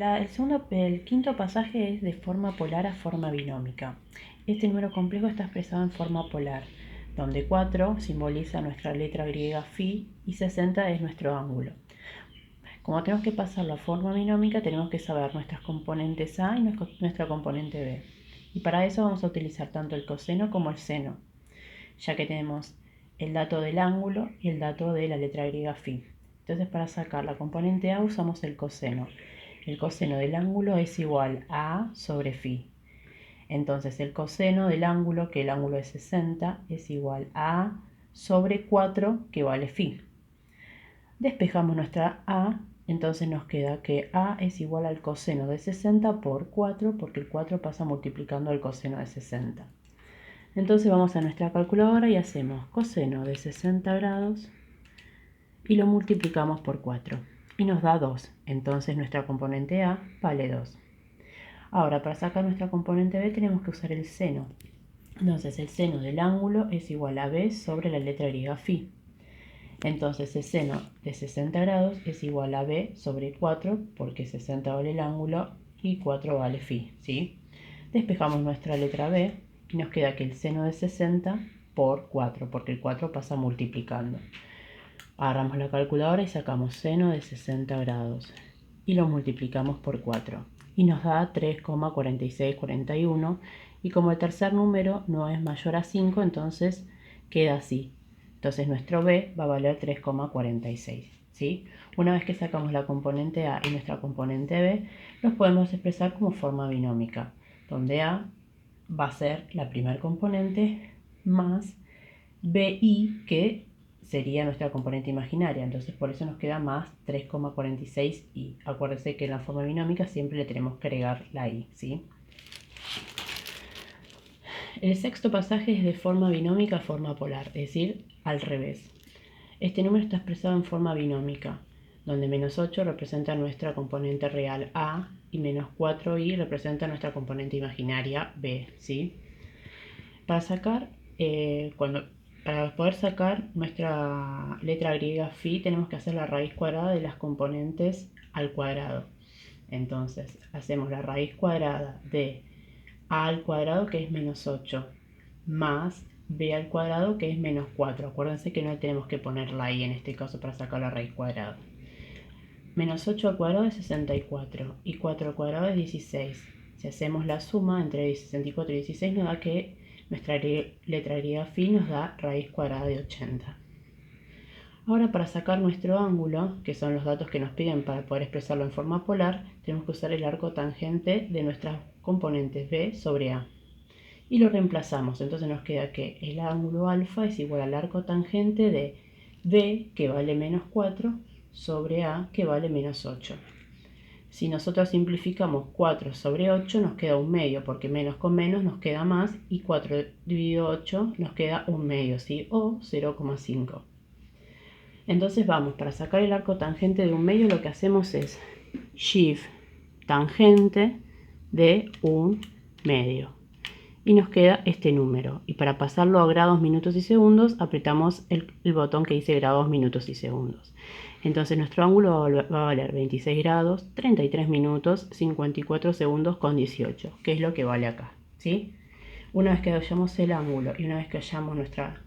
El quinto pasaje es de forma polar a forma binómica. Este número complejo está expresado en forma polar, donde 4 simboliza nuestra letra griega phi y 60 es nuestro ángulo. Como tenemos que pasarlo a forma binómica, tenemos que saber nuestras componentes A y nuestra componente B. Y para eso vamos a utilizar tanto el coseno como el seno, ya que tenemos el dato del ángulo y el dato de la letra griega phi. Entonces, para sacar la componente A usamos el coseno. El coseno del ángulo es igual a A sobre phi. Entonces, el coseno del ángulo, que el ángulo es 60, es igual a A sobre 4, que vale phi. Despejamos nuestra A, entonces nos queda que A es igual al coseno de 60 por 4, porque el 4 pasa multiplicando el coseno de 60. Entonces vamos a nuestra calculadora y hacemos coseno de 60 grados y lo multiplicamos por 4 y nos da 2. Entonces nuestra componente A vale 2. Ahora, para sacar nuestra componente B tenemos que usar el seno. Entonces el seno del ángulo es igual a B sobre la letra griega phi. Entonces el seno de 60 grados es igual a B sobre 4, porque 60 vale el ángulo y 4 vale phi, ¿sí? Despejamos nuestra letra B y nos queda que el seno de 60 por 4, porque el 4 pasa multiplicando. Agarramos la calculadora y sacamos seno de 60 grados y lo multiplicamos por 4 y nos da 3,4641, y como el tercer número no es mayor a 5, entonces queda así. Entonces nuestro B va a valer 3,46, ¿sí? Una vez que sacamos la componente A y nuestra componente B, los podemos expresar como forma binómica, donde A va a ser la primera componente más BI, que sería nuestra componente imaginaria. Entonces por eso nos queda más 3,46i. Acuérdense que en la forma binómica siempre le tenemos que agregar la i, ¿sí? El sexto pasaje es de forma binómica a forma polar, es decir, al revés. Este número está expresado en forma binómica, donde menos 8 representa nuestra componente real A y menos 4i representa nuestra componente imaginaria B, ¿sí? Para poder sacar nuestra letra griega phi, tenemos que hacer la raíz cuadrada de las componentes al cuadrado. Entonces, hacemos la raíz cuadrada de a al cuadrado, que es menos 8, más b al cuadrado, que es menos 4. Acuérdense que no tenemos que poner la i en este caso para sacar la raíz cuadrada. Menos 8 al cuadrado es 64 y 4 al cuadrado es 16. Si hacemos la suma entre 64 y 16 nos da que nuestra letra griega phi nos da raíz cuadrada de 80. Ahora, para sacar nuestro ángulo, que son los datos que nos piden para poder expresarlo en forma polar, tenemos que usar el arco tangente de nuestras componentes B sobre A. Y lo reemplazamos, entonces nos queda que el ángulo alfa es igual al arco tangente de B, que vale menos 4, sobre A, que vale menos 8. Si nosotros simplificamos 4 sobre 8 nos queda un medio, porque menos con menos nos queda más, y 4 dividido 8 nos queda un medio, ¿sí? O 0,5. Entonces vamos, para sacar el arco tangente de un medio lo que hacemos es shift tangente de un medio. Y nos queda este número. Y para pasarlo a grados, minutos y segundos, apretamos el botón que dice grados, minutos y segundos. Entonces nuestro ángulo va a valer 26 grados, 33 minutos, 54 segundos con 18, que es lo que vale acá, ¿sí? Una vez que hallamos el ángulo y una vez que hallamos nuestra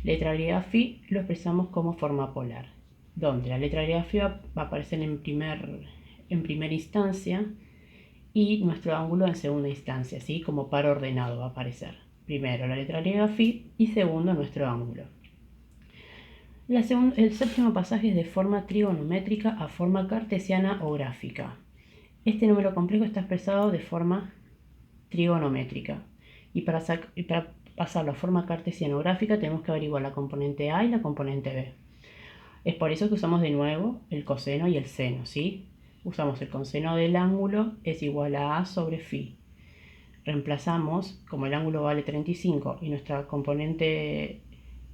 letra griega phi, lo expresamos como forma polar, donde la letra griega phi va a aparecer en primera instancia y nuestro ángulo en segunda instancia, ¿sí? Como par ordenado va a aparecer. Primero la letra griega phi y segundo nuestro ángulo. El séptimo pasaje es de forma trigonométrica a forma cartesiana o gráfica. Este número complejo está expresado de forma trigonométrica. Y para pasarlo a forma cartesiana o gráfica tenemos que averiguar la componente A y la componente B. Es por eso que usamos de nuevo el coseno y el seno, ¿sí? Usamos el coseno del ángulo es igual a A sobre phi. Reemplazamos, como el ángulo vale 35 y nuestra componente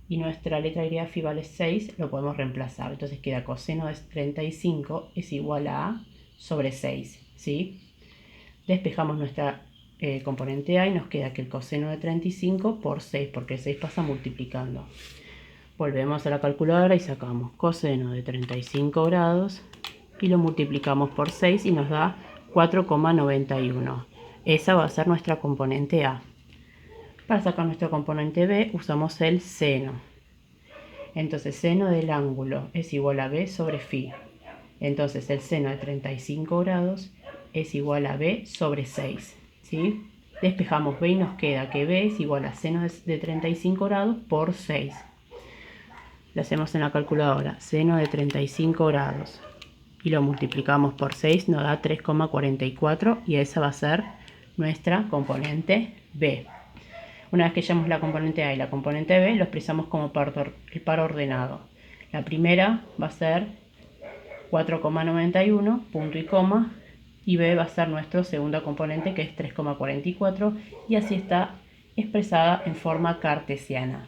y nuestra letra griega phi vale 6, lo podemos reemplazar. Entonces queda coseno de 35 es igual a A sobre 6, ¿sí? Despejamos nuestra componente A y nos queda que el coseno de 35 por 6, porque el 6 pasa multiplicando. Volvemos a la calculadora y sacamos coseno de 35 grados y lo multiplicamos por 6 y nos da 4,91. Esa va a ser nuestra componente A. Para sacar nuestro componente B usamos el seno. Entonces seno del ángulo es igual a B sobre phi. Entonces el seno de 35 grados es igual a B sobre 6. ¿Sí? Despejamos B y nos queda que B es igual a seno de 35 grados por 6. Lo hacemos en la calculadora. Seno de 35 grados. Y lo multiplicamos por 6, nos da 3,44 y esa va a ser nuestra componente B. Una vez que hallamos la componente A y la componente B, lo expresamos como el par ordenado. La primera va a ser 4,91, punto y coma, y B va a ser nuestra segunda componente, que es 3,44, y así está expresada en forma cartesiana.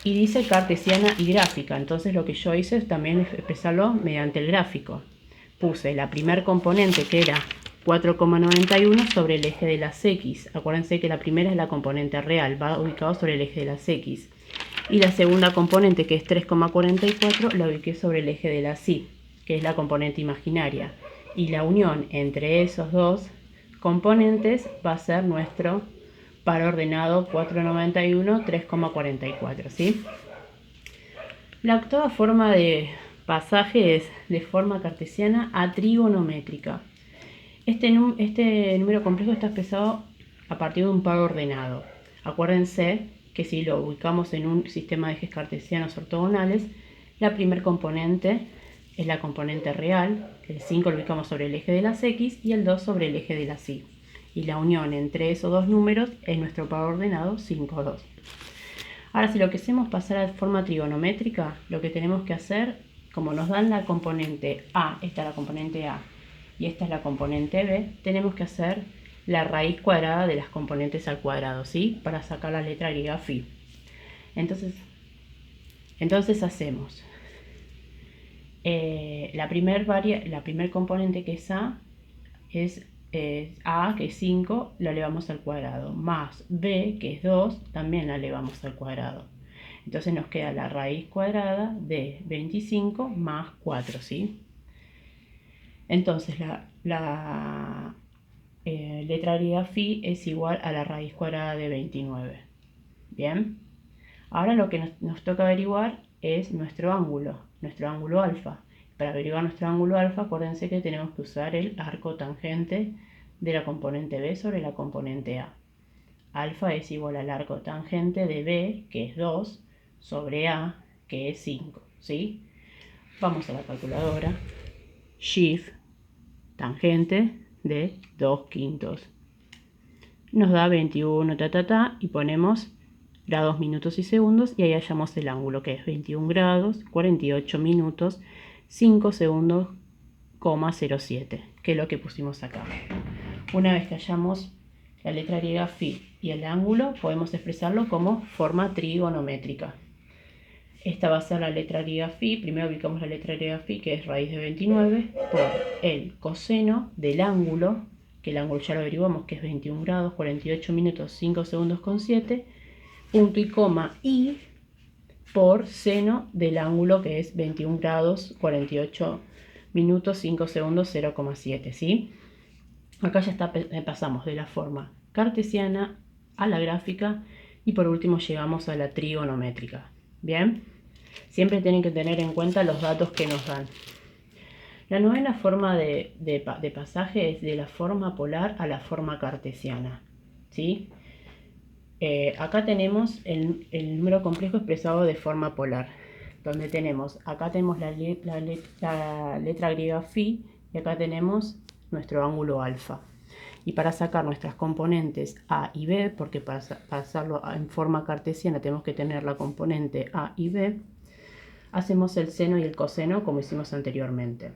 Y dice cartesiana y gráfica, entonces lo que yo hice es también expresarlo mediante el gráfico. Puse la primer componente, que era 4,91, sobre el eje de las X. Acuérdense que la primera es la componente real, va ubicado sobre el eje de las X. Y la segunda componente, que es 3,44, la ubiqué sobre el eje de las Y, que es la componente imaginaria. Y la unión entre esos dos componentes va a ser nuestro par ordenado 4,91, 3,44, ¿sí? La octava forma de pasaje es de forma cartesiana a trigonométrica. Este número complejo está expresado a partir de un par ordenado. Acuérdense que si lo ubicamos en un sistema de ejes cartesianos ortogonales, la primer componente es la componente real, el 5 lo ubicamos sobre el eje de las X y el 2 sobre el eje de las Y. Y la unión entre esos dos números es nuestro par ordenado 5, 2. Ahora, si lo que hacemos pasar a forma trigonométrica, lo que tenemos que hacer, como nos dan la componente A, esta es la componente A y esta es la componente B, tenemos que hacer la raíz cuadrada de las componentes al cuadrado, ¿sí? Para sacar la letra griega phi. Entonces hacemos la primer componente, que es A, A, que es 5, la elevamos al cuadrado, más B, que es 2, también la elevamos al cuadrado. Entonces nos queda la raíz cuadrada de 25 más 4, ¿sí? Entonces la letra griega phi es igual a la raíz cuadrada de 29. Bien, ahora lo que nos toca averiguar es nuestro ángulo alfa. Para averiguar nuestro ángulo alfa, acuérdense que tenemos que usar el arco tangente de la componente B sobre la componente A. Alfa es igual al arco tangente de B, que es 2, sobre A, que es 5, ¿sí? Vamos a la calculadora. Shift, tangente de 2/5. Nos da 21, y ponemos grados, minutos y segundos, y ahí hallamos el ángulo, que es 21 grados, 48 minutos, 5 segundos, 07, que es lo que pusimos acá. Una vez que hallamos la letra griega phi y el ángulo, podemos expresarlo como forma trigonométrica. Esta va a ser la letra griega phi. Primero ubicamos la letra griega phi, que es raíz de 29, por el coseno del ángulo, que el ángulo ya lo averiguamos, que es 21 grados, 48 minutos, 5 segundos con 7, punto y coma, y por seno del ángulo, que es 21 grados, 48 minutos, 5 segundos, 0,7, ¿sí? Acá ya pasamos de la forma cartesiana a la gráfica y por último llegamos a la trigonométrica. Bien, siempre tienen que tener en cuenta los datos que nos dan. La novena forma de pasaje es de la forma polar a la forma cartesiana, ¿sí? Acá tenemos el número complejo expresado de forma polar, donde acá tenemos la letra griega phi y acá tenemos nuestro ángulo alfa. Y para sacar nuestras componentes A y B, porque para hacerlo en forma cartesiana tenemos que tener la componente A y B, hacemos el seno y el coseno como hicimos anteriormente.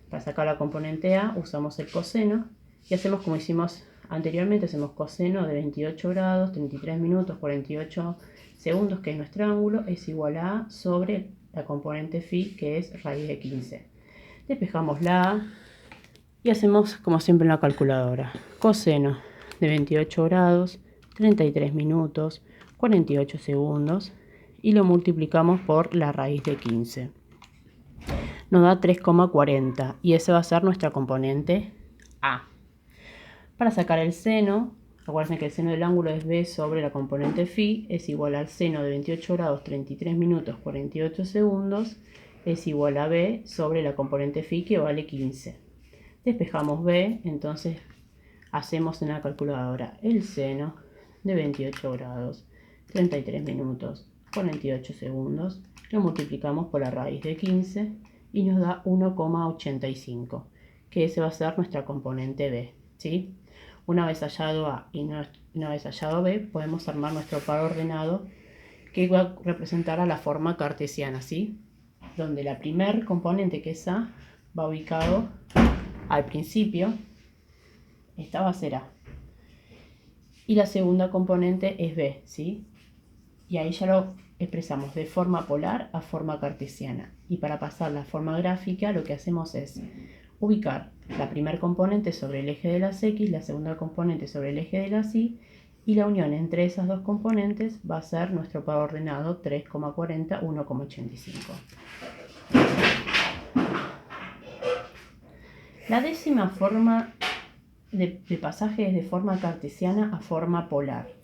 Para sacar la componente A usamos el coseno y hacemos como hicimos anteriormente, hacemos coseno de 28 grados, 33 minutos, 48 segundos, que es nuestro ángulo, es igual a A sobre la componente phi, que es raíz de 15. Despejamos la A y hacemos como siempre en la calculadora. Coseno de 28 grados, 33 minutos, 48 segundos y lo multiplicamos por la raíz de 15. Nos da 3,40 y esa va a ser nuestra componente A. Para sacar el seno, recuerden que el seno del ángulo es B sobre la componente phi, es igual al seno de 28 grados 33 minutos 48 segundos, es igual a B sobre la componente phi, que vale 15. Despejamos B, entonces hacemos en la calculadora el seno de 28 grados 33 minutos 48 segundos, lo multiplicamos por la raíz de 15 y nos da 1,85, que ese va a ser nuestra componente B, ¿sí? Una vez hallado A y una vez hallado B, podemos armar nuestro par ordenado, que va a representar a la forma cartesiana, ¿sí? Donde la primer componente, que es A, va ubicado al principio. Esta va a ser A. Y la segunda componente es B, ¿sí? Y ahí ya lo expresamos de forma polar a forma cartesiana. Y para pasar la forma gráfica, lo que hacemos es ubicar la primera componente sobre el eje de las X, la segunda componente sobre el eje de las Y, y la unión entre esas dos componentes va a ser nuestro par ordenado 3,40, 1,85. La décima forma de pasaje es de forma cartesiana a forma polar.